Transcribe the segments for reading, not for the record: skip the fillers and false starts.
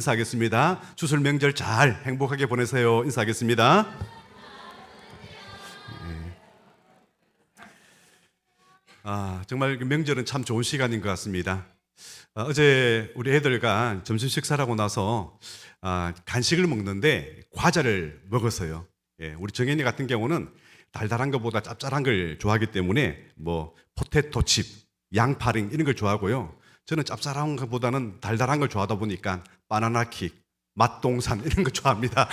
인사하겠습니다. 추석 명절 잘 행복하게 보내세요. 인사하겠습니다. 정말 명절은 참 좋은 시간인 것 같습니다. 어제 우리 애들과 점심 식사를 하고 나서 간식을 먹는데 과자를 먹었어요. 우리 정현이 같은 경우는 달달한 것보다 짭짤한 걸 좋아하기 때문에 뭐 포테토칩, 양파링 이런 걸 좋아하고요. 저는 짭짤한 것보다는 달달한 걸 좋아하다 보니까 바나나킥, 맛동산 이런 거 좋아합니다.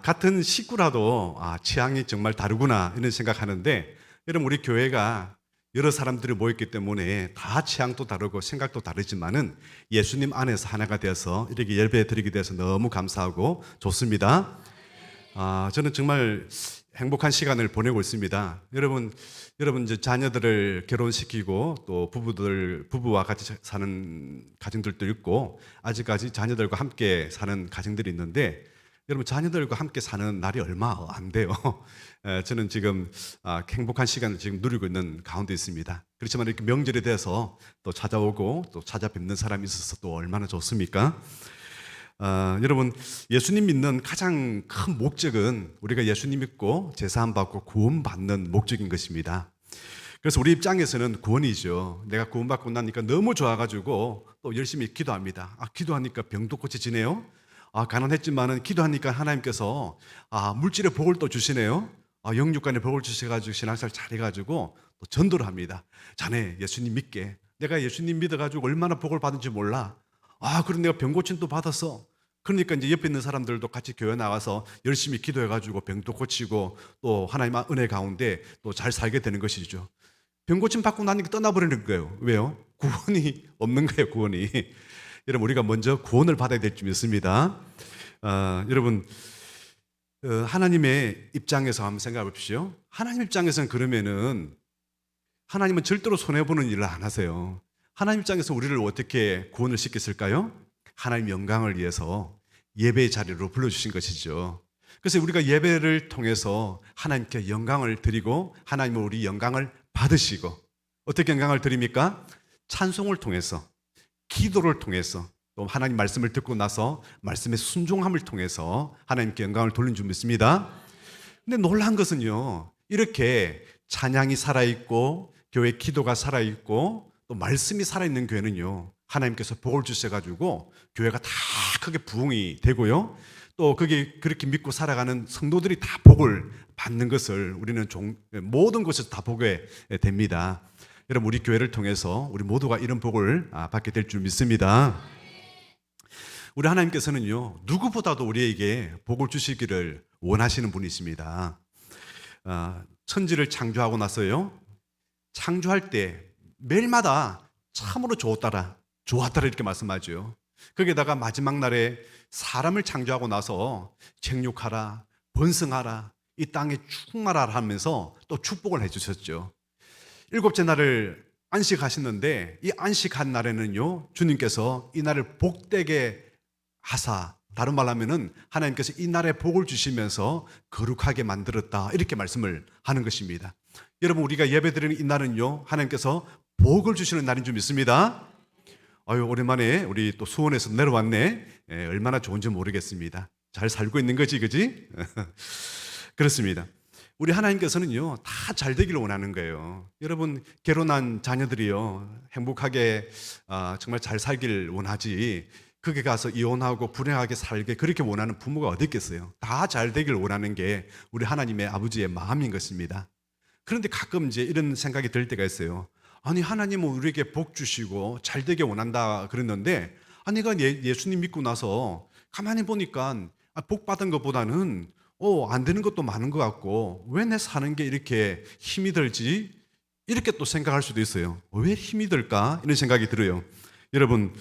같은 식구라도 취향이 정말 다르구나 이런 생각하는데, 여러분 우리 교회가 여러 사람들이 모였기 때문에 다 취향도 다르고 생각도 다르지만은 예수님 안에서 하나가 되어서 이렇게 예배 드리게 돼서 너무 감사하고 좋습니다. 저는 정말 행복한 시간을 보내고 있습니다. 여러분 이제 자녀들을 결혼시키고 또 부부와 같이 사는 가정들도 있고 아직까지 자녀들과 함께 사는 가정들이 있는데, 여러분 자녀들과 함께 사는 날이 얼마 안 돼요. 저는 지금 행복한 시간을 지금 누리고 있는 가운데 있습니다. 그렇지만 이렇게 명절에 대해서 또 찾아오고 또 찾아뵙는 사람이 있어서 또 얼마나 좋습니까? 여러분 예수님 믿는 가장 큰 목적은 우리가 예수님 믿고 제사함 받고 구원받는 목적인 것입니다. 그래서 우리 입장에서는 구원이죠. 내가 구원받고 나니까 너무 좋아가지고 또 열심히 기도합니다. 기도하니까 병도 고쳐지네요. 가난했지만은 기도하니까 하나님께서 물질의 복을 또 주시네요. 영육간의 복을 주셔가지고 신앙생활 잘해가지고 또 전도를 합니다. 자네 예수님 믿게. 내가 예수님 믿어가지고 얼마나 복을 받은지 몰라. 그럼 내가 병 고침 또 받았어. 그러니까 이제 옆에 있는 사람들도 같이 교회 나가서 열심히 기도해가지고 병도 고치고 또 하나님 은혜 가운데 또 잘 살게 되는 것이죠. 병 고침 받고 나니까 떠나버리는 거예요. 왜요? 구원이 없는 거예요, 구원이. 여러분 우리가 먼저 구원을 받아야 될 줄 믿습니다. 여러분 하나님의 입장에서 한번 생각해 보십시오. 하나님 입장에서는 그러면은 하나님은 절대로 손해보는 일을 안 하세요. 하나님 입장에서 우리를 어떻게 구원을 시켰을까요? 하나님 영광을 위해서 예배의 자리로 불러주신 것이죠. 그래서 우리가 예배를 통해서 하나님께 영광을 드리고 하나님은 우리 영광을 받으시고, 어떻게 영광을 드립니까? 찬송을 통해서, 기도를 통해서, 또 하나님 말씀을 듣고 나서 말씀의 순종함을 통해서 하나님께 영광을 돌린 줄 믿습니다. 근데 놀라운 것은요, 이렇게 찬양이 살아있고 교회 기도가 살아있고 또 말씀이 살아있는 교회는요, 하나님께서 복을 주셔가지고 교회가 다 크게 부흥이 되고요, 또 그게 그렇게 믿고 살아가는 성도들이 다 복을 받는 것을 우리는 모든 곳에서 다 보게 됩니다. 여러분 우리 교회를 통해서 우리 모두가 이런 복을 받게 될 줄 믿습니다. 우리 하나님께서는요, 누구보다도 우리에게 복을 주시기를 원하시는 분이십니다. 천지를 창조하고 나서요, 창조할 때 매일마다 참으로 좋았더라 이렇게 말씀하죠. 거기에다가 마지막 날에 사람을 창조하고 나서 생육하라, 번성하라, 이 땅에 충만하라 하면서 또 축복을 해주셨죠. 일곱째 날을 안식하셨는데 이 안식한 날에는요, 주님께서 이 날을 복되게 하사, 다른 말로 하면은 하나님께서 이 날에 복을 주시면서 거룩하게 만들었다 이렇게 말씀을 하는 것입니다. 여러분 우리가 예배드리는 이 날은요, 하나님께서 복을 주시는 날인 줄 믿습니다. 오랜만에 우리 또 수원에서 내려왔네. 얼마나 좋은지 모르겠습니다. 잘 살고 있는 거지, 그지? 그렇습니다. 우리 하나님께서는요, 다 잘 되기를 원하는 거예요. 여러분 결혼한 자녀들이요, 행복하게 정말 잘 살기를 원하지, 거기 가서 이혼하고 불행하게 살게 그렇게 원하는 부모가 어디 있겠어요? 다 잘 되기를 원하는 게 우리 하나님의 아버지의 마음인 것입니다. 그런데 가끔 이제 이런 생각이 들 때가 있어요. 아니 하나님은 우리에게 복 주시고 잘 되게 원한다 그랬는데, 내가 예수님 믿고 나서 가만히 보니까 복 받은 것보다는 안 되는 것도 많은 것 같고 왜 내 사는 게 이렇게 힘이 들지? 이렇게 또 생각할 수도 있어요. 왜 힘이 들까? 이런 생각이 들어요. 여러분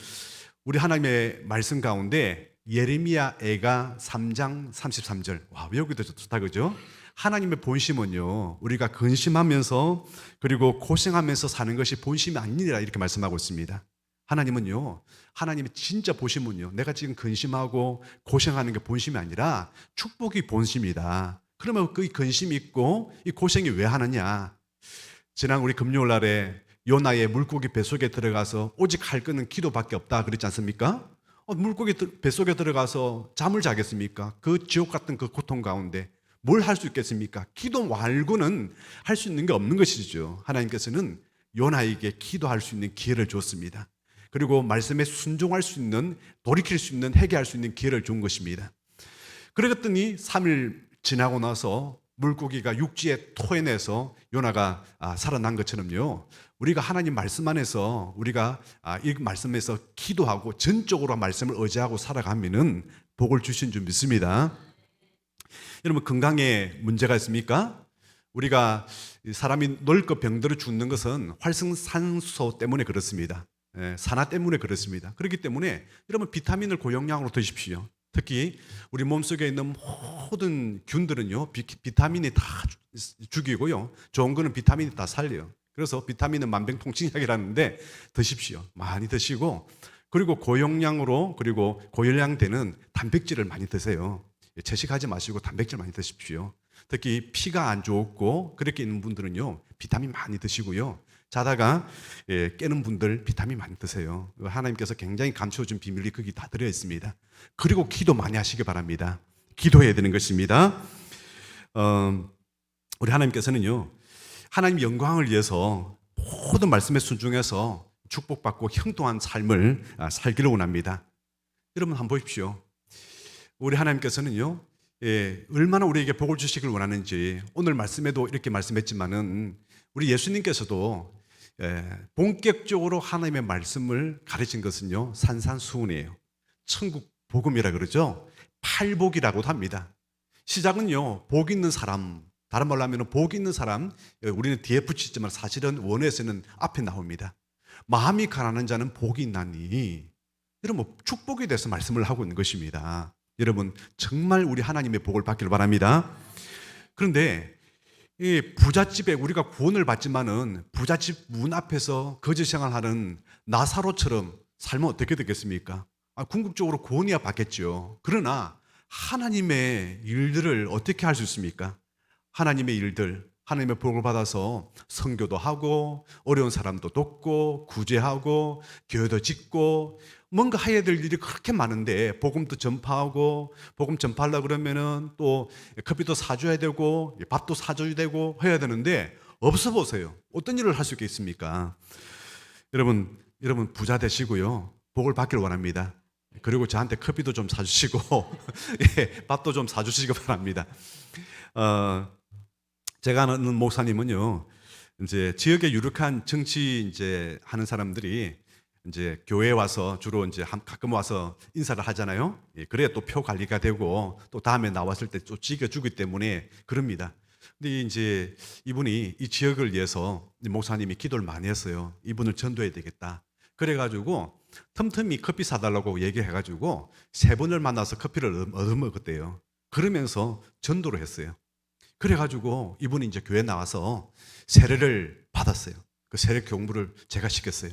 우리 하나님의 말씀 가운데 예레미야 애가 3장 33절, 외우기도 좋다, 그죠? 하나님의 본심은요, 우리가 근심하면서 그리고 고생하면서 사는 것이 본심이 아니라 이렇게 말씀하고 있습니다. 하나님은요, 하나님의 진짜 본심은요, 내가 지금 근심하고 고생하는 게 본심이 아니라 축복이 본심이다. 그러면 그 근심이 있고 이 고생이 왜 하느냐? 지난 우리 금요일 날에 요나의 물고기 뱃속에 들어가서 오직 할 것은 기도밖에 없다 그랬지 않습니까? 물고기 뱃속에 들어가서 잠을 자겠습니까? 그 지옥 같은 그 고통 가운데 뭘 할 수 있겠습니까? 기도 말고는 할 수 있는 게 없는 것이죠. 하나님께서는 요나에게 기도할 수 있는 기회를 줬습니다. 그리고 말씀에 순종할 수 있는, 돌이킬 수 있는, 회개할 수 있는 기회를 준 것입니다. 그랬더니 3일 지나고 나서 물고기가 육지에 토해내서 요나가 살아난 것처럼요, 우리가 하나님 말씀 안에서 우리가 이 말씀에서 기도하고 전적으로 말씀을 의지하고 살아가면은 복을 주신 줄 믿습니다. 여러분, 건강에 문제가 있습니까? 우리가 사람이 늙고 병들어 죽는 것은 활성산소 때문에 그렇습니다. 산화 때문에 그렇습니다. 그렇기 때문에 여러분, 비타민을 고용량으로 드십시오. 특히 우리 몸속에 있는 모든 균들은요, 비타민이 다 죽이고요, 좋은 거는 비타민이 다 살려요. 그래서 비타민은 만병통치약이라는데 드십시오. 많이 드시고, 그리고 고용량으로, 그리고 고열량 되는 단백질을 많이 드세요. 채식하지 마시고 단백질 많이 드십시오. 특히 피가 안 좋고 그렇게 있는 분들은요, 비타민 많이 드시고요, 자다가 깨는 분들 비타민 많이 드세요. 하나님께서 굉장히 감춰준 비밀이 거기 다 들어 있습니다. 그리고 기도 많이 하시기 바랍니다. 기도해야 되는 것입니다. 우리 하나님께서는요, 하나님 영광을 위해서 모든 말씀에 순종해서 축복받고 형통한 삶을 살기를 원합니다. 여러분, 한번 보십시오. 우리 하나님께서는요, 얼마나 우리에게 복을 주시길 원하는지 오늘 말씀에도 이렇게 말씀했지만은, 우리 예수님께서도 본격적으로 하나님의 말씀을 가르친 것은요, 산산수훈이에요. 천국 복음이라 그러죠. 팔복이라고도 합니다. 시작은요, 복 있는 사람, 다른 말로 하면 복 있는 사람, 우리는 뒤에 붙이지만 사실은 원어에서는 앞에 나옵니다. 마음이 가난한 자는 복이 있나니. 여러분, 축복에 대해서 말씀을 하고 있는 것입니다. 여러분, 정말 우리 하나님의 복을 받기를 바랍니다. 그런데 이 부잣집에 우리가 구원을 받지만은 부잣집 문 앞에서 거지 생활하는 나사로처럼 살면 어떻게 되겠습니까? 궁극적으로 구원이야 받겠죠. 그러나 하나님의 일들을 어떻게 할 수 있습니까? 하나님의 일들, 하나님의 복을 받아서 선교도 하고 어려운 사람도 돕고 구제하고 교회도 짓고 뭔가 해야 될 일이 그렇게 많은데, 복음도 전파하고, 복음 전파하려고 그러면은 또 커피도 사줘야 되고 밥도 사줘야 되고 해야 되는데, 없어 보세요. 어떤 일을 할 수 있겠습니까? 여러분 부자 되시고요, 복을 받기를 원합니다. 그리고 저한테 커피도 좀 사주시고 밥도 좀 사주시기 바랍니다. 제가 아는 목사님은요, 이제 지역에 유력한 정치 이제 하는 사람들이 이제 교회에 와서 주로 이제 가끔 와서 인사를 하잖아요. 그래야 또 표 관리가 되고 또 다음에 나왔을 때 또 찍어주기 때문에 그럽니다. 근데 이제 이분이 이 지역을 위해서 목사님이 기도를 많이 했어요. 이분을 전도해야 되겠다. 그래가지고 틈틈이 커피 사달라고 얘기해가지고 3번을 만나서 커피를 얻어먹었대요. 그러면서 전도를 했어요. 그래가지고 이분이 이제 교회 나와서 세례를 받았어요. 그 세례 공부를 제가 시켰어요.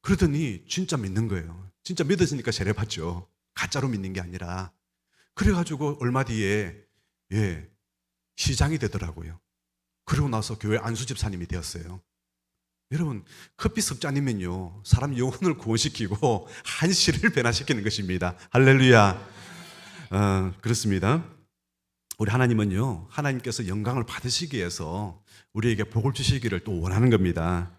그러더니 진짜 믿는 거예요. 진짜 믿었으니까 세례 받죠. 가짜로 믿는 게 아니라. 그래가지고 얼마 뒤에 시장이 되더라고요. 그러고 나서 교회 안수집사님이 되었어요. 여러분, 커피 석잔이면요, 사람 영혼을 구원시키고 한시를 변화시키는 것입니다. 할렐루야. 그렇습니다. 우리 하나님은요, 하나님께서 영광을 받으시기 위해서 우리에게 복을 주시기를 또 원하는 겁니다.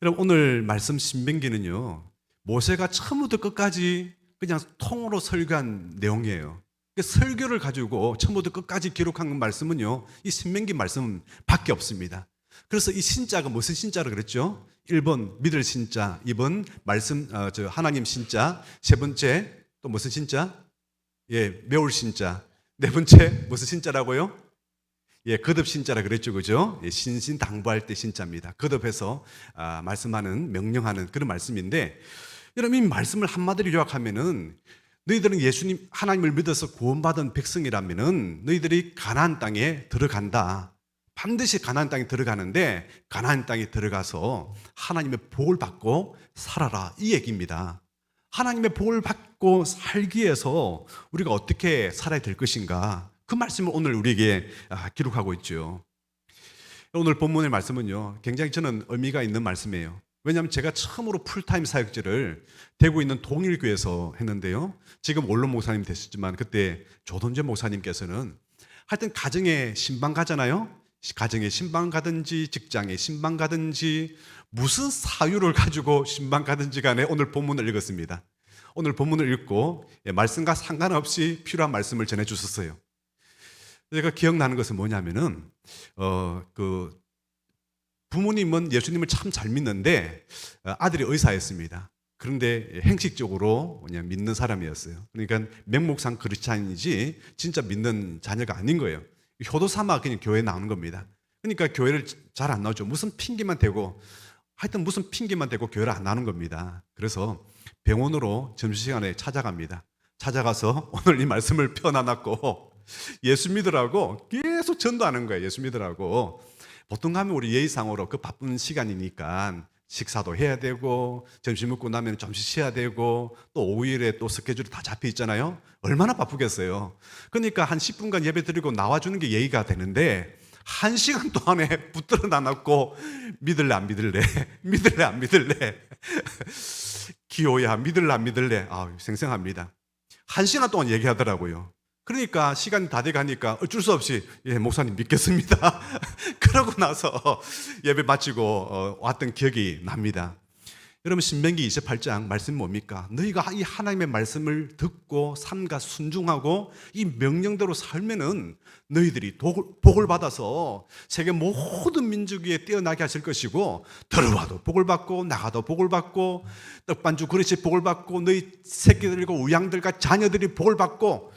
여러분, 오늘 말씀 신명기는요, 모세가 처음부터 끝까지 그냥 통으로 설교한 내용이에요. 설교를 가지고 처음부터 끝까지 기록한 말씀은요, 이 신명기 말씀밖에 없습니다. 그래서 이 신자가 무슨 신자로 그랬죠? 1번 믿을 신자, 2번 말씀 하나님 신자, 3번째 또 무슨 신자? 매울 신자, 4번째 무슨 신자라고요? 거듭 신자라 그랬죠, 그죠? 신신당부할 때 신자입니다. 거듭해서 말씀하는, 명령하는 그런 말씀인데, 여러분, 이 말씀을 한마디로 요약하면은, 너희들은 예수님 하나님을 믿어서 구원받은 백성이라면은 너희들이 가나안 땅에 들어간다. 반드시 가나안 땅에 들어가는데, 가나안 땅에 들어가서 하나님의 복을 받고 살아라, 이 얘기입니다. 하나님의 복을 받고 살기 위해서 우리가 어떻게 살아야 될 것인가, 그 말씀을 오늘 우리에게 기록하고 있죠. 오늘 본문의 말씀은요, 굉장히 저는 의미가 있는 말씀이에요. 왜냐하면 제가 처음으로 풀타임 사역지를 대구에 있는 동일교회에서 했는데요. 지금 원로 목사님 되셨지만 그때 조던재 목사님께서는 하여튼 가정에 신방 가잖아요. 가정에 신방 가든지 직장에 신방 가든지 무슨 사유를 가지고 신방 가든지 간에 오늘 본문을 읽었습니다. 오늘 본문을 읽고 말씀과 상관없이 필요한 말씀을 전해 주셨어요. 제가 기억나는 것은 뭐냐면은 부모님은 예수님을 참 잘 믿는데 아들이 의사였습니다. 그런데 행식적으로 그냥 믿는 사람이었어요. 그러니까 명목상 크리스찬이지 진짜 믿는 자녀가 아닌 거예요. 효도 삼아 그냥 교회에 나오는 겁니다. 그러니까 교회를 잘 안 나오죠. 무슨 핑계만 대고 하여튼 무슨 핑계만 대고 교회를 안 나오는 겁니다. 그래서 병원으로 점심시간에 찾아갑니다. 찾아가서 오늘 이 말씀을 펴놔놨고 예수 믿으라고 계속 전도하는 거예요. 예수 믿으라고. 보통 가면 우리 예의상으로 그 바쁜 시간이니까 식사도 해야 되고 점심 먹고 나면 잠시 쉬어야 되고 또 5일에 또 스케줄이 다 잡혀 있잖아요. 얼마나 바쁘겠어요. 그러니까 한 10분간 예배 드리고 나와주는 게 예의가 되는데 1시간 동안에 붙들어 놔놓고 믿을래 안 믿을래 믿을래 안 믿을래 기호야 믿을래 안 믿을래 생생합니다. 1시간 동안 얘기하더라고요. 그러니까 시간이 다 돼가니까 어쩔 수 없이 목사님 믿겠습니다. 그러고 나서 예배 마치고 왔던 기억이 납니다. 여러분 신명기 28장 말씀이 뭡니까? 너희가 이 하나님의 말씀을 듣고 삼가 순종하고 이 명령대로 살면은 너희들이 복을 받아서 세계 모든 민족 위에 뛰어나게 하실 것이고 들어와도 복을 받고 나가도 복을 받고 떡반주 그릇이 복을 받고 너희 새끼들과 우양들과 자녀들이 복을 받고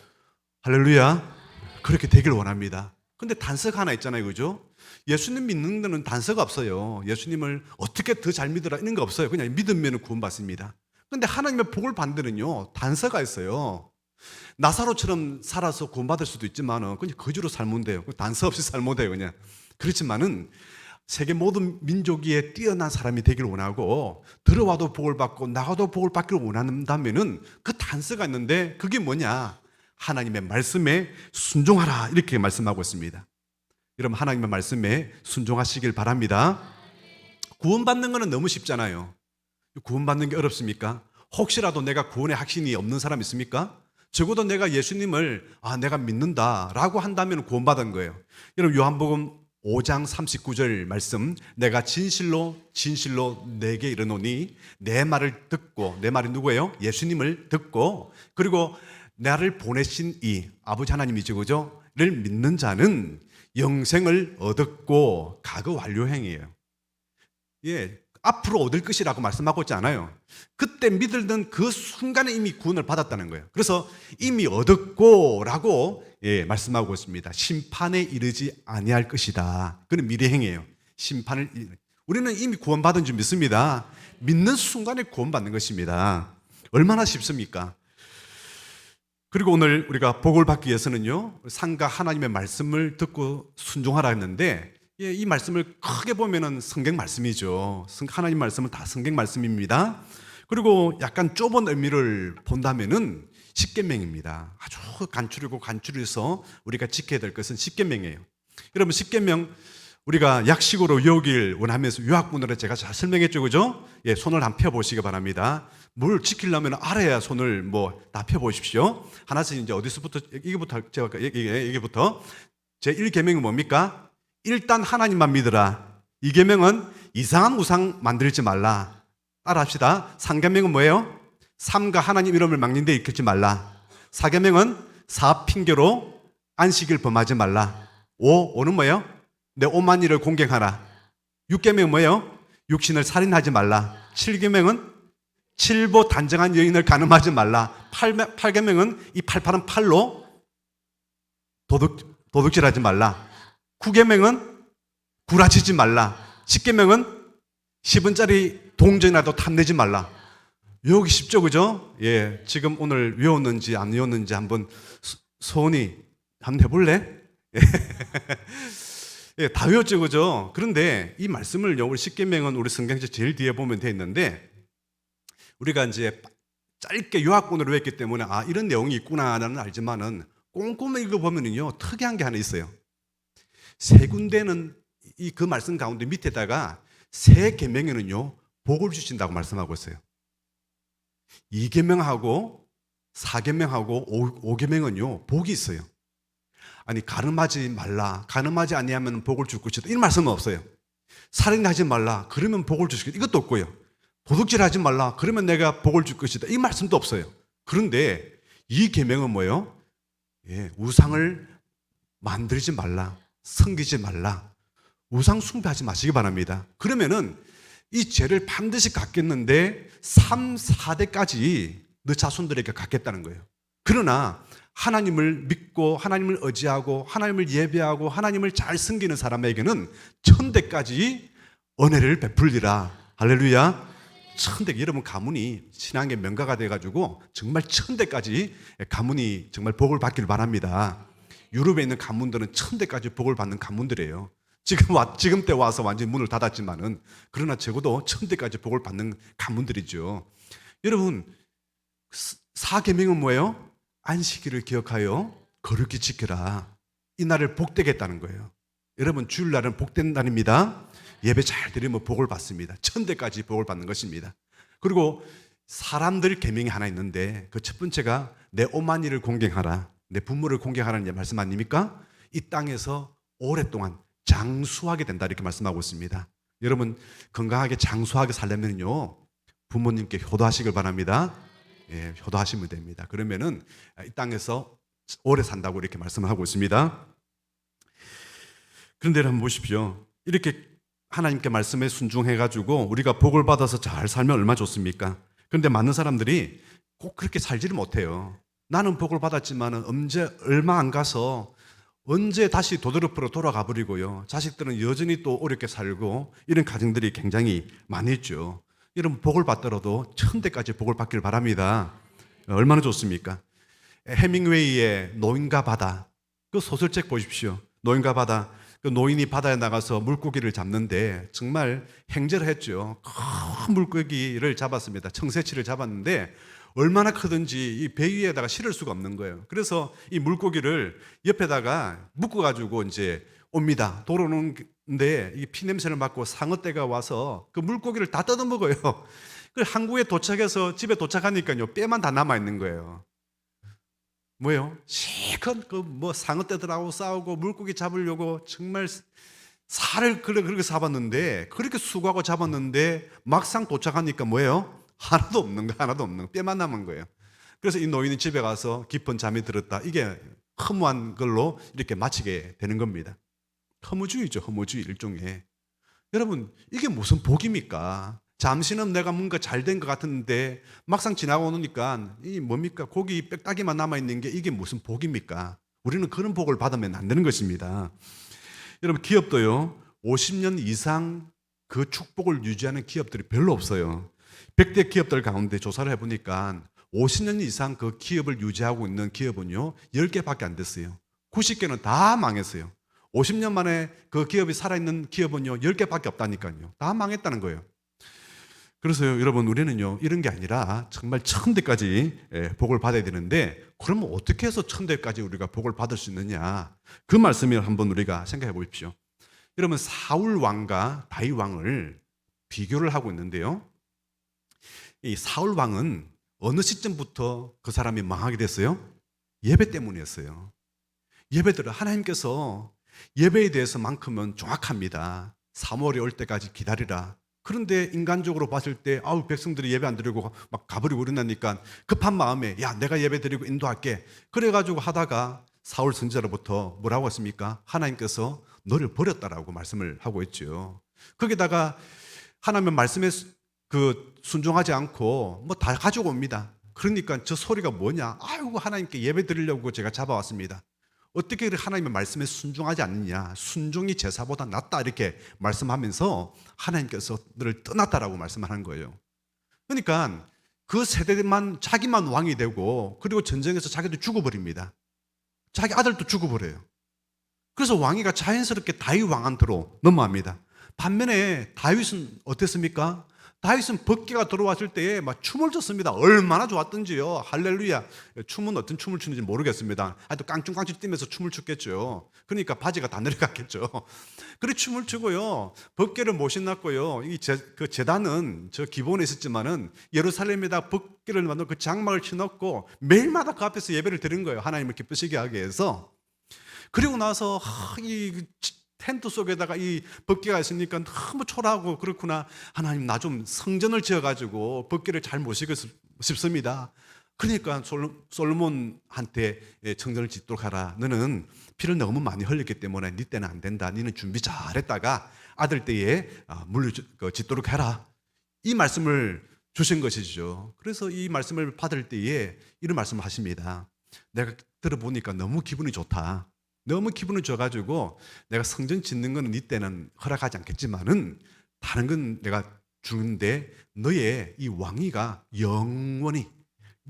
할렐루야. 그렇게 되길 원합니다. 근데 단서가 하나 있잖아요. 그죠? 예수님 믿는 데는 단서가 없어요. 예수님을 어떻게 더 잘 믿으라 이런 거 없어요. 그냥 믿으면 구원받습니다. 근데 하나님의 복을 받는 데는요 단서가 있어요. 나사로처럼 살아서 구원받을 수도 있지만 그냥 거지로 살면 돼요. 단서 없이 살면 돼요. 그냥. 그렇지만은 세계 모든 민족 위에 뛰어난 사람이 되길 원하고 들어와도 복을 받고 나가도 복을 받기를 원한다면은 그 단서가 있는데 그게 뭐냐? 하나님의 말씀에 순종하라 이렇게 말씀하고 있습니다. 여러분 하나님의 말씀에 순종하시길 바랍니다. 구원받는 거는 너무 쉽잖아요. 구원받는 게 어렵습니까? 혹시라도 내가 구원의 확신이 없는 사람 있습니까? 적어도 내가 예수님을 내가 믿는다라고 한다면 구원받은 거예요. 여러분 요한복음 5장 39절 말씀 내가 진실로 내게 이르노니 내 말을 듣고 내 말이 누구예요? 예수님을 듣고 그리고 나를 보내신 이 아버지 하나님이죠. 그죠? 를 믿는 자는 영생을 얻었고 과거 완료행이에요. 앞으로 얻을 것이라고 말씀하고 있지 않아요. 그때 믿는 그 순간에 이미 구원을 받았다는 거예요. 그래서 이미 얻었고 라고 말씀하고 있습니다. 심판에 이르지 아니할 것이다. 그건 미래행이에요. 우리는 이미 구원받은 줄 믿습니다. 믿는 순간에 구원받는 것입니다. 얼마나 쉽습니까? 그리고 오늘 우리가 복을 받기 위해서는요 상가 하나님의 말씀을 듣고 순종하라 했는데 이 말씀을 크게 보면은 성경 말씀이죠. 하나님 말씀은 다 성경 말씀입니다. 그리고 약간 좁은 의미를 본다면은 십계명입니다. 아주 간추려서 우리가 지켜야 될 것은 십계명이에요. 여러분 십계명 우리가 약식으로 외우길 원하면서 요약본으로 제가 잘 설명했죠, 그죠? 손을 한번 펴보시기 바랍니다. 뭘 지키려면 알아야 손을 다 펴보십시오. 하나씩 이제 어디서부터 여기부터 제 1계명은 뭡니까? 일단 하나님만 믿으라. 2계명은 이상한 우상 만들지 말라. 따라합시다. 3계명은 뭐예요? 삼가 하나님 이름을 막는 데 일컫지 말라. 4계명은 사업 핑계로 안식일 범하지 말라. 5는 뭐예요? 내 오만이를 공경하라. 6계명은 뭐예요? 육신을 살인하지 말라. 7계명은 칠보 단정한 여인을 간음하지 말라. 8계명은 이 팔팔한 팔로 도둑질하지 말라. 9계명은 구라치지 말라. 10계명은 10원짜리 동전이라도 탐내지 말라. 외우기 쉽죠, 그죠? 지금 오늘 외웠는지 안 외웠는지 한번 소은이 한번 해볼래? 다 외웠죠, 그죠? 그런데 이 말씀을요, 우리 십계명은 우리 성경책 제일 뒤에 보면 돼 있는데 우리가 이제 짧게 요약본으로 외웠기 때문에 이런 내용이 있구나는 알지만은 꼼꼼히 읽어보면요 특이한 게 하나 있어요. 세 군데는 그 말씀 가운데 밑에다가 세 계명에는요 복을 주신다고 말씀하고 있어요. 2계명하고 4계명하고 5계명은요 복이 있어요. 아니 가늠하지 말라, 가늠하지 아니하면 복을 줄 것이다, 이런 말씀은 없어요. 살인하지 말라, 그러면 복을 주실 것이다, 이것도 없고요. 도둑질하지 말라, 그러면 내가 복을 줄 것이다, 이 말씀도 없어요. 그런데 이 계명은 뭐예요? 우상을 만들지 말라, 섬기지 말라, 우상 숭배하지 마시기 바랍니다. 그러면은 이 죄를 반드시 갚겠는데 3, 4대까지 너 자손들에게 갚겠다는 거예요. 그러나 하나님을 믿고 하나님을 의지하고 하나님을 예배하고 하나님을 잘 섬기는 사람에게는 1000대까지 은혜를 베풀리라. 할렐루야. 1000대, 여러분 가문이 신앙의 명가가 돼가지고 정말 1000대까지 가문이 정말 복을 받기를 바랍니다. 유럽에 있는 가문들은 1000대까지 복을 받는 가문들이에요. 지금 때 와서 완전히 문을 닫았지만은 그러나 적어도 1000대까지 복을 받는 가문들이죠. 여러분 4계명은 뭐예요? 안식일을 기억하여 거룩히 지켜라. 이 날을 복되게 했다는 거예요. 여러분 주일날은 복된 날입니다. 예배 잘 드리면 복을 받습니다. 1000대까지 복을 받는 것입니다. 그리고 사람들 계명이 하나 있는데 그 첫 번째가 내 어머니를 공경하라, 내 부모를 공경하라는 말씀 아닙니까? 이 땅에서 오랫동안 장수하게 된다, 이렇게 말씀하고 있습니다. 여러분 건강하게 장수하게 살려면요 부모님께 효도하시길 바랍니다. 효도하시면 됩니다. 그러면은 이 땅에서 오래 산다고 이렇게 말씀을 하고 있습니다. 그런데 한번 보십시오. 이렇게 하나님께 말씀에 순종해가지고 우리가 복을 받아서 잘 살면 얼마나 좋습니까? 그런데 많은 사람들이 꼭 그렇게 살지를 못해요. 나는 복을 받았지만 얼마 안 가서 언제 다시 도드럽으로 돌아가 버리고요. 자식들은 여전히 또 어렵게 살고 이런 가정들이 굉장히 많이 있죠. 이런 복을 받더라도 1000대까지 복을 받길 바랍니다. 얼마나 좋습니까? 해밍웨이의 노인과 바다, 그 소설책 보십시오. 노인과 바다. 그 노인이 바다에 나가서 물고기를 잡는데 정말 행제를 했죠. 큰 물고기를 잡았습니다. 청새치를 잡았는데 얼마나 크든지 이 배 위에다가 실을 수가 없는 거예요. 그래서 이 물고기를 옆에다가 묶어가지고 이제 옵니다. 도로는데 이 피냄새를 맡고 상어떼가 와서 그 물고기를 다 뜯어먹어요. 그 한국에 도착해서 집에 도착하니까요 뼈만 다 남아 있는 거예요. 뭐예요? 실컷 상어떼들하고 싸우고 물고기 잡으려고 정말 살을 그렇게 잡았는데, 그렇게 수고하고 잡았는데 막상 도착하니까 뭐예요? 하나도 없는 거, 뼈만 남은 거예요. 그래서 이 노인이 집에 가서 깊은 잠이 들었다. 이게 허무한 걸로 이렇게 마치게 되는 겁니다. 허무주의죠, 허무주의 일종의. 여러분 이게 무슨 복입니까? 잠시는 내가 뭔가 잘 된 것 같은데 막상 지나고 노니까 이 뭡니까? 고기 빽따기만 남아있는 게 이게 무슨 복입니까? 우리는 그런 복을 받으면 안 되는 것입니다. 여러분 기업도요 50년 이상 그 축복을 유지하는 기업들이 별로 없어요. 100대 기업들 가운데 조사를 해보니까 50년 이상 그 기업을 유지하고 있는 기업은요 10개밖에 안 됐어요. 90개는 다 망했어요. 50년 만에 그 기업이 살아있는 기업은요 10개밖에 없다니까요. 다 망했다는 거예요. 그래서요 여러분 우리는요 이런 게 아니라 정말 1000대까지 복을 받아야 되는데, 그러면 어떻게 해서 1000대까지 우리가 복을 받을 수 있느냐, 그 말씀을 한번 우리가 생각해 보십시오. 여러분 사울 왕과 다윗 왕을 비교를 하고 있는데요, 이 사울 왕은 어느 시점부터 그 사람이 망하게 됐어요? 예배 때문이었어요. 예배들은 하나님께서 예배에 대해서만큼은 정확합니다. 사무엘이 올 때까지 기다리라. 그런데 인간적으로 봤을 때 백성들이 예배 안 드리고 막 가버리고 그러니까 급한 마음에 야 내가 예배 드리고 인도할게, 그래가지고 하다가 사울 선지자로부터 뭐라고 했습니까? 하나님께서 너를 버렸다라고 말씀을 하고 있죠. 거기다가 하나님의 말씀에 순종하지 않고 뭐 다 가지고 옵니다. 그러니까 저 소리가 뭐냐? 아이고 하나님께 예배 드리려고 제가 잡아왔습니다. 어떻게 하나님의 말씀에 순종하지 않느냐? 순종이 제사보다 낫다 이렇게 말씀하면서 하나님께서 너를 떠났다라고 말씀하는 거예요. 그러니까 그 세대만 자기만 왕이 되고, 그리고 전쟁에서 자기도 죽어버립니다. 자기 아들도 죽어버려요. 그래서 왕위가 자연스럽게 다윗 왕한테로 넘어갑니다. 반면에 다윗은 어땠습니까? 다윗은 법궤가 들어왔을 때에 막 춤을 췄습니다. 얼마나 좋았던지요. 할렐루야. 춤은 어떤 춤을 추는지 모르겠습니다. 아주 깡충깡충 뛰면서 춤을 췄겠죠. 그러니까 바지가 다 내려갔겠죠. 그래 춤을 추고요. 법궤를 못 신났고요. 그 제단은 저 기본에 있었지만은 예루살렘에다 법궤를 만들고 그 장막을 쳐놓고 매일마다 그 앞에서 예배를 드린 거예요. 하나님을 기쁘시게 하기 위해서. 그리고 나서 이 텐트 속에다가 이 법궤가 있으니까 너무 초라하고 그렇구나. 하나님 나 좀 성전을 지어가지고 법궤를 잘 모시고 싶습니다. 그러니까 솔로몬한테 성전을 짓도록 하라. 너는 피를 너무 많이 흘렸기 때문에 네 때는 안 된다. 너는 준비 잘했다가 아들 때에 물을 짓도록 해라. 이 말씀을 주신 것이죠. 그래서 이 말씀을 받을 때에 이런 말씀을 하십니다. 내가 들어보니까 너무 기분이 좋다. 너무 기분을 줘가지고 내가 성전 짓는 거는 네 때는 허락하지 않겠지만은 다른 건 내가 주는데 너의 이 왕위가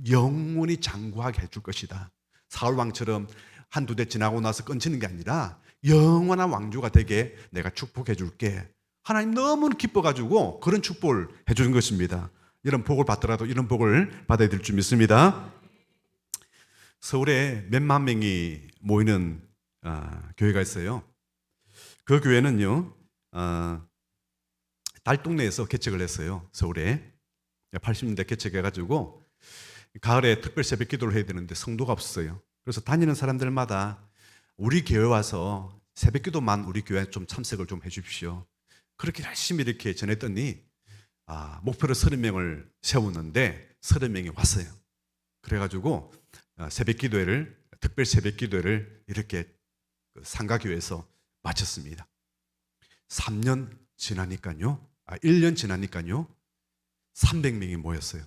영원히 장구하게 해줄 것이다. 사울 왕처럼 한두 대 지나고 나서 끊치는 게 아니라 영원한 왕조가 되게 내가 축복해 줄게. 하나님 너무 기뻐가지고 그런 축복을 해주는 것입니다. 이런 복을 받더라도 이런 복을 받아야 될 줄 믿습니다. 서울에 몇만 명이 모이는 교회가 있어요. 그 교회는요 달동네에서 개척을 했어요. 서울에 80년대 개척해가지고 가을에 특별 새벽 기도를 해야 되는데 성도가 없었어요. 그래서 다니는 사람들마다 우리 교회 와서 새벽 기도만 우리 교회에 좀 참석을 좀 해주십시오. 그렇게 열심히 이렇게 전했더니 목표로 30명을 세웠는데 30명이 왔어요. 그래가지고 새벽 기도회를 특별 새벽 기도회를 이렇게 상가교회에서 마쳤습니다. 3년 지나니까요. 1년 지나니까요. 300명이 모였어요.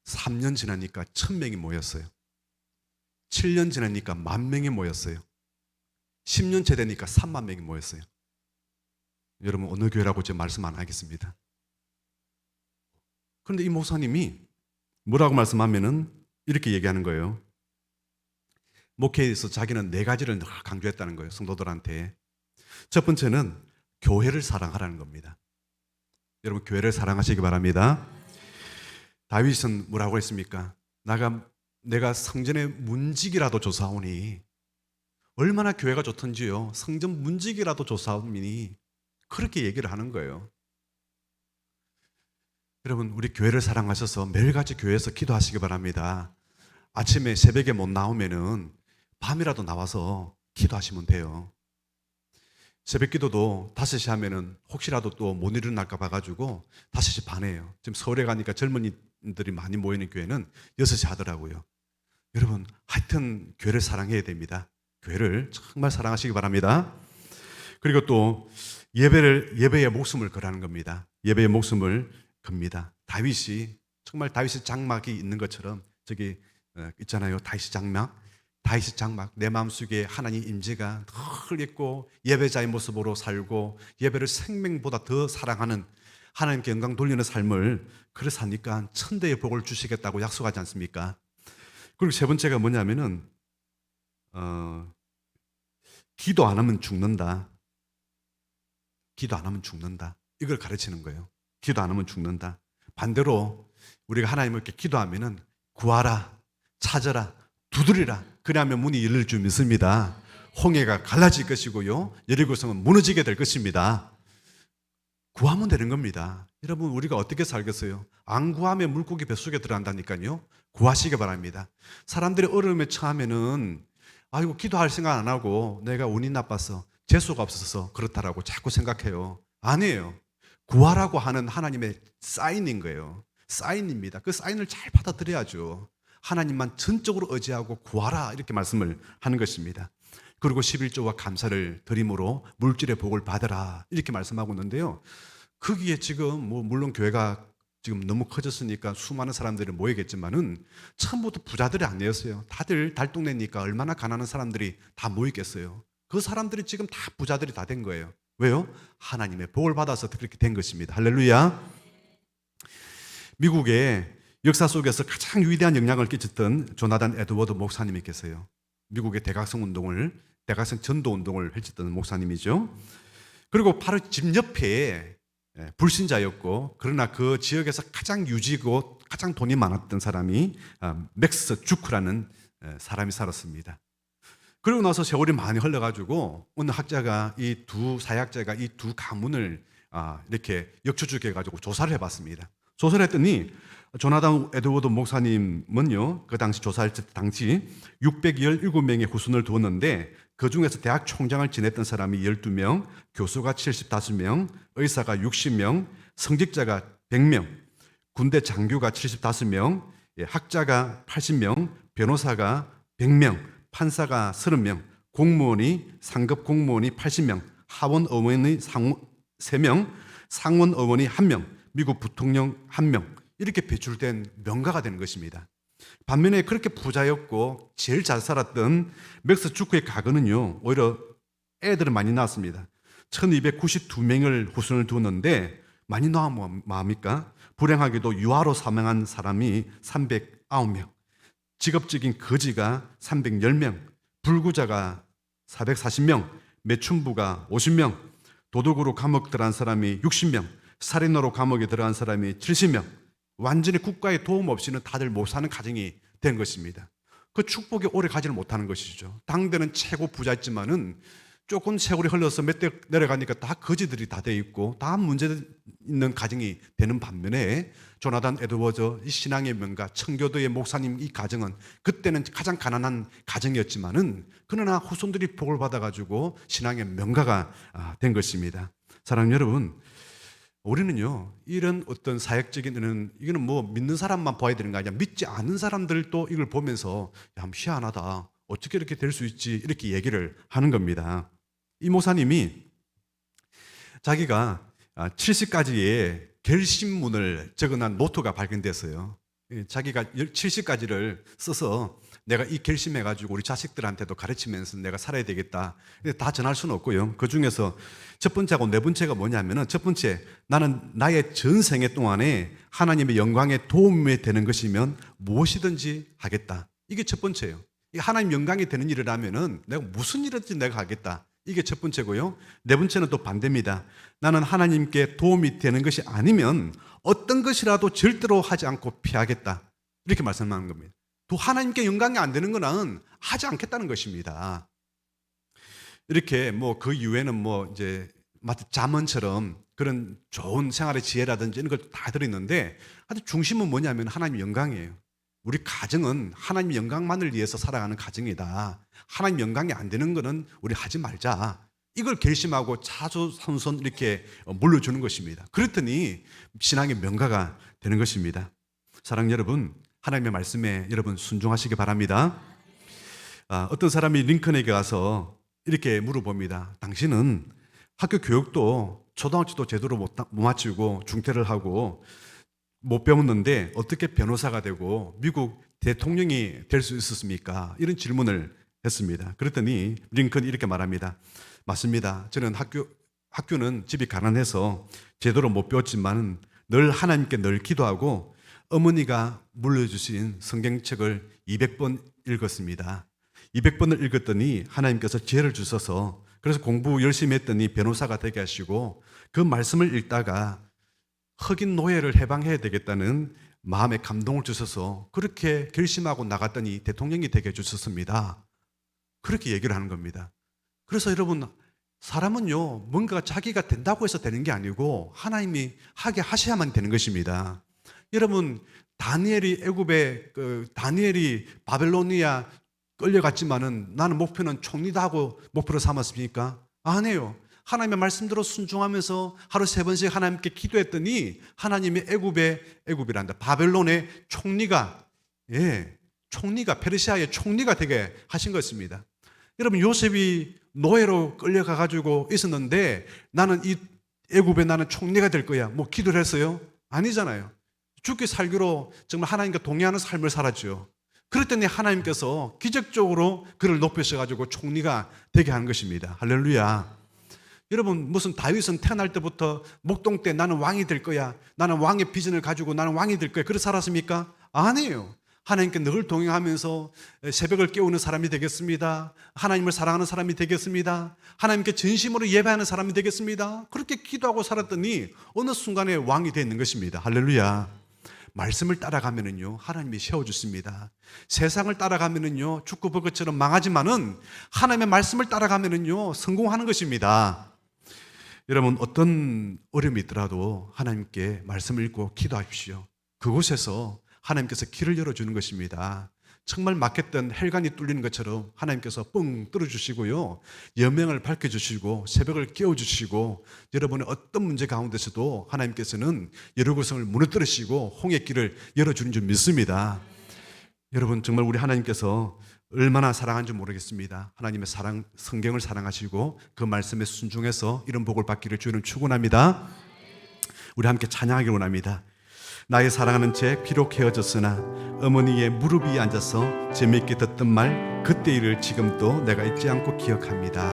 3년 지나니까 1000명이 모였어요. 7년 지나니까 10,000명이 모였어요. 10년째 되니까 3만 명이 모였어요. 여러분 어느 교회라고 제가 말씀 안 하겠습니다. 그런데 이 목사님이 뭐라고 말씀하면은 이렇게 얘기하는 거예요. 목회에서 자기는 4가지를 늘 강조했다는 거예요. 성도들한테. 첫 번째는 교회를 사랑하라는 겁니다. 여러분 교회를 사랑하시기 바랍니다. 다윗은 뭐라고 했습니까? 내가 성전의 문지기라도 조사하오니 얼마나 교회가 좋던지요. 성전 문지기라도 조사하오니 그렇게 얘기를 하는 거예요. 여러분 우리 교회를 사랑하셔서 매일같이 교회에서 기도하시기 바랍니다. 아침에 새벽에 못 나오면은 밤이라도 나와서 기도하시면 돼요. 새벽 기도도 5시 하면은 혹시라도 또 못 일어날까 봐가지고 5시 반에 해요. 지금 서울에 가니까 젊은이들이 많이 모이는 교회는 6시 하더라고요. 여러분 하여튼 교회를 사랑해야 됩니다. 교회를 정말 사랑하시기 바랍니다. 그리고 또 예배에 목숨을 걸라는 겁니다. 예배에 목숨을 겁니다. 다윗이 장막이 있는 것처럼 저기 있잖아요. 다윗의 장막 내 마음속에 하나님 임재가 늘 있고 예배자의 모습으로 살고 예배를 생명보다 더 사랑하는 하나님께 영광 돌리는 삶을 그래서 사니까 천대의 복을 주시겠다고 약속하지 않습니까? 그리고 세 번째가 뭐냐면은 기도 안 하면 죽는다. 기도 안 하면 죽는다. 이걸 가르치는 거예요. 기도 안 하면 죽는다. 반대로 우리가 하나님께 기도하면은 구하라, 찾아라, 두드리라. 그러면 문이 열릴 줄 믿습니다. 홍해가 갈라질 것이고요. 여리고성은 무너지게 될 것입니다. 구하면 되는 겁니다. 여러분 우리가 어떻게 살겠어요? 안 구하면 물고기 뱃속에 들어간다니까요. 구하시기 바랍니다. 사람들이 어려움에 처하면은 아이고 기도할 생각 안 하고 내가 운이 나빠서 재수가 없어서 그렇다라고 자꾸 생각해요. 아니에요. 구하라고 하는 하나님의 사인인 거예요. 사인입니다. 그 사인을 잘 받아들여야죠. 하나님만 전적으로 의지하고 구하라 이렇게 말씀을 하는 것입니다. 그리고 11조와 감사를 드림으로 물질의 복을 받으라 이렇게 말씀하고 있는데요. 거기에 지금 물론 교회가 지금 너무 커졌으니까 수많은 사람들이 모이겠지만은 처음부터 부자들이 아니었어요. 다들 달동네니까 얼마나 가난한 사람들이 다 모이겠어요. 그 사람들이 지금 다 부자들이 다 된 거예요. 왜요? 하나님의 복을 받아서 그렇게 된 것입니다. 할렐루야. 미국의 역사 속에서 가장 위대한 영향을 끼쳤던 조나단 에드워드 목사님이 계세요. 미국의 대각성 전도 운동을 펼쳤던 목사님이죠. 그리고 바로 집 옆에 불신자였고, 그러나 그 지역에서 가장 유지고 가장 돈이 많았던 사람이 맥스 주크라는 사람이 살았습니다. 그러고 나서 세월이 많이 흘러가지고 어느 학자가 이 두 사회학자가 이 두 가문을 이렇게 역추적해 가지고 조사를 해봤습니다. 조사를 했더니 조나단 에드워드 목사님은요, 그 당시 조사할 때 당시 617명의 후손을 두었는데 그 중에서 대학 총장을 지냈던 사람이 12명, 교수가 75명, 의사가 60명, 성직자가 100명, 군대 장교가 75명, 학자가 80명, 변호사가 100명, 판사가 30명, 공무원이 상급 공무원이 80명, 하원 의원이 3명, 상원 의원이 1명, 미국 부통령 1명, 이렇게 배출된 명가가 되는 것입니다. 반면에 그렇게 부자였고 제일 잘 살았던 맥스 주크의 가거는요, 오히려 애들은 많이 낳았습니다. 1292명을 후손을 두었는데 많이 낳으면 뭐합니까? 불행하게도 유아로 사망한 사람이 309명, 직업적인 거지가 310명, 불구자가 440명, 매춘부가 50명, 도둑으로 감옥 들어간 사람이 60명, 살인으로 감옥에 들어간 사람이 70명, 완전히 국가의 도움 없이는 다들 못 사는 가정이 된 것입니다. 그 축복이 오래 가지를 못하는 것이죠. 당대는 최고 부자였지만은 조금 세월이 흘러서 몇 대 내려가니까 다 거지들이 다 돼 있고 다 문제 있는 가정이 되는 반면에 조나단 에드워즈 이 신앙의 명가 청교도의 목사님 이 가정은 그때는 가장 가난한 가정이었지만은 그러나 후손들이 복을 받아가지고 신앙의 명가가 된 것입니다. 사랑하는 여러분, 우리는요 이런 어떤 사역적인 이거는 뭐 믿는 사람만 봐야 되는 거 아니야. 믿지 않은 사람들도 이걸 보면서 야, 희한하다, 어떻게 이렇게 될 수 있지, 이렇게 얘기를 하는 겁니다. 이 목사님이 자기가 70가지의 결심문을 적어놓은 노트가 발견됐어요. 자기가 70가지를 써서 내가 이 결심해가지고 우리 자식들한테도 가르치면서 내가 살아야 되겠다. 다 전할 수는 없고요. 그 중에서 첫 번째하고 네 번째가 뭐냐면은, 첫 번째, 나는 나의 전생애 동안에 하나님의 영광에 도움이 되는 것이면 무엇이든지 하겠다. 이게 첫 번째예요. 하나님 영광이 되는 일을 하면은 내가 무슨 일이든지 내가 하겠다. 이게 첫 번째고요. 네 번째는 또 반대입니다. 나는 하나님께 도움이 되는 것이 아니면 어떤 것이라도 절대로 하지 않고 피하겠다. 이렇게 말씀하는 겁니다. 또 하나님께 영광이 안 되는 거는 하지 않겠다는 것입니다. 이렇게 뭐 그 이후에는 뭐 이제 마치 잠언처럼 그런 좋은 생활의 지혜라든지 이런 걸 다 들어있는데 하여튼 중심은 뭐냐면 하나님 영광이에요. 우리 가정은 하나님 영광만을 위해서 살아가는 가정이다. 하나님 영광이 안 되는 거는 우리 하지 말자. 이걸 결심하고 자주선선 이렇게 물려주는 것입니다. 그랬더니 신앙의 명가가 되는 것입니다. 사랑하는 여러분, 하나님의 말씀에 여러분 순종하시기 바랍니다. 어떤 사람이 링컨에게 가서 이렇게 물어봅니다. 당신은 학교 교육도 초등학교도 제대로 못 마치고 중퇴를 하고 못 배웠는데 어떻게 변호사가 되고 미국 대통령이 될 수 있었습니까? 이런 질문을 했습니다. 그랬더니 링컨이 이렇게 말합니다. 맞습니다. 저는 학교는 집이 가난해서 제대로 못 배웠지만 늘 하나님께 늘 기도하고 어머니가 물려주신 성경책을 200번 읽었습니다. 200번을 읽었더니 하나님께서 지혜를 주셔서 그래서 공부 열심히 했더니 변호사가 되게 하시고 그 말씀을 읽다가 흑인 노예를 해방해야 되겠다는 마음에 감동을 주셔서 그렇게 결심하고 나갔더니 대통령이 되게 해주셨습니다. 그렇게 얘기를 하는 겁니다. 그래서 여러분, 사람은요 뭔가 자기가 된다고 해서 되는 게 아니고 하나님이 하게 하셔야만 되는 것입니다. 여러분, 다니엘이 다니엘이 바벨로니아 끌려갔지만은 나는 목표는 총리다 하고 목표로 삼았습니까? 아니에요. 하나님의 말씀대로 순종하면서 하루 3번씩 하나님께 기도했더니 하나님이 애굽이란다. 바벨론의 총리가 페르시아의 총리가 되게 하신 것입니다. 여러분, 요셉이 노예로 끌려가 가지고 있었는데 나는 이 애굽에 나는 총리가 될 거야. 뭐 기도를 했어요? 아니잖아요. 죽기 살기로 정말 하나님과 동의하는 삶을 살았죠. 그랬더니 하나님께서 기적적으로 그를 높이셔 가지고 총리가 되게 하는 것입니다. 할렐루야. 여러분, 무슨 다윗은 태어날 때부터 목동 때 나는 왕이 될 거야, 나는 왕의 비전을 가지고 나는 왕이 될 거야, 그렇게 살았습니까? 아니에요. 하나님께 늘 동행하면서 새벽을 깨우는 사람이 되겠습니다. 하나님을 사랑하는 사람이 되겠습니다. 하나님께 진심으로 예배하는 사람이 되겠습니다. 그렇게 기도하고 살았더니 어느 순간에 왕이 되는 것입니다. 할렐루야. 말씀을 따라가면은요, 하나님이 세워주십니다. 세상을 따라가면은요, 죽고 볼 것처럼 망하지만은 하나님의 말씀을 따라가면은요, 성공하는 것입니다. 여러분, 어떤 어려움이 있더라도 하나님께 말씀을 읽고 기도하십시오. 그곳에서 하나님께서 길을 열어주는 것입니다. 정말 막혔던 혈관이 뚫리는 것처럼 하나님께서 뻥 뚫어주시고요, 여명을 밝혀주시고 새벽을 깨워주시고, 여러분의 어떤 문제 가운데서도 하나님께서는 여러 구성을 무너뜨리시고 홍해 길을 열어주는 줄 믿습니다. 여러분, 정말 우리 하나님께서 얼마나 사랑한지 모르겠습니다. 하나님의 사랑, 성경을 사랑하시고 그 말씀에 순종해서 이런 복을 받기를 주는 축원합니다. 우리 함께 찬양하기를 원합니다. 나의 사랑하는 채 비록 헤어졌으나 어머니의 무릎 위에 앉아서 재미있게 듣던 말, 그때 일을 지금도 내가 잊지 않고 기억합니다.